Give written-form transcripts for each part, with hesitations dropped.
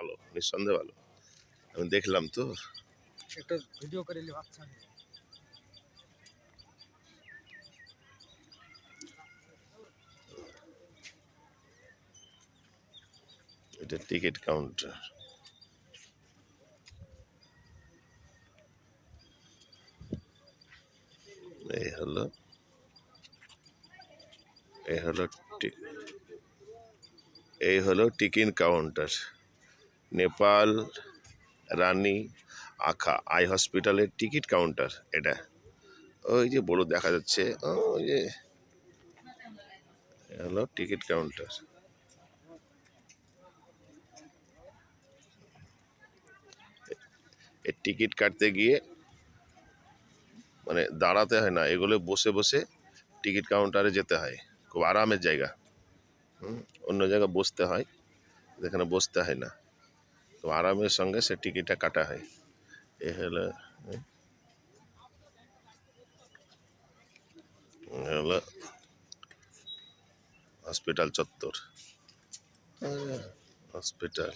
ভালো, নিঃসন্দেহে ভালো। আমি দেখলাম তো, একটা ভিডিও করে নিলাম। আচ্ছা, এটা টিকিট কাউন্টার। এই হলো এই হলো টিকিট কাউন্টার, নেপাল রানী আখা আই হসপিটালের টিকিট কাউন্টার এটা। ওই যে বড় দেখা যাচ্ছে, ওই যে হলো টিকিট কাউন্টার। এই টিকিট কাটতে গিয়ে মানে দাঁড়াতে হয় না, এগুলো বসে বসে টিকিট কাউন্টারে যেতে হয়। খুব আরামের জায়গা। অন্য জায়গায় বসতে হয়, এখানে বসতে হয় না, তো আরামের সঙ্গে সে টিকিটটা কাটা হয়। এ হলো হলো হসপিটাল চত্বর। Hospital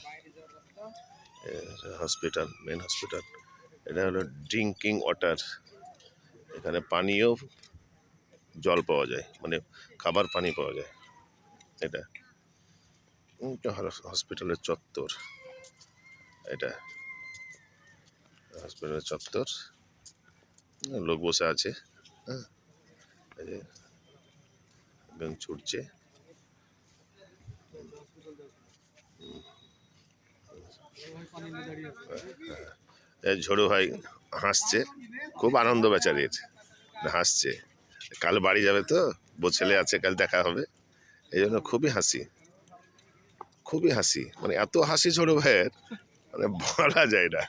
main hospital. এটা হলো ড্রিঙ্কিং ওয়াটার, এখানে পানীয় জল পাওয়া যায়, মানে খাবার পানি পাওয়া যায়। এটা হসপিটালের চত্বর, এটা হসপিটালের চত্বর। লোক বসে আছে, হ্যাঁ, একজন ছুটছে। ঝোড়ো ভাই হাসছে, খুব আনন্দ বেচারির, হাসছে। কাল বাড়ি যাবে তো, ছেলে আছে, কাল দেখা হবে, এই জন্য খুবই হাসি, খুবই হাসি, মানে এত হাসি ঝোড়ো ভাইয়ের, মানে বলা যায় না।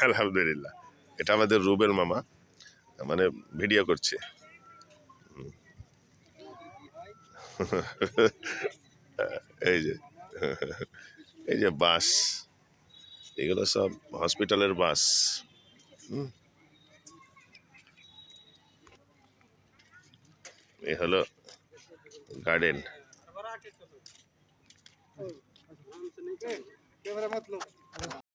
আলহামদুলিল্লাহ। এটা আমাদের রুবেল মামা, মানে ভিডিও করছে। এই যে এই যে বাস, এগুলো সব হসপিটালের বাস। এই হলো গার্ডেন।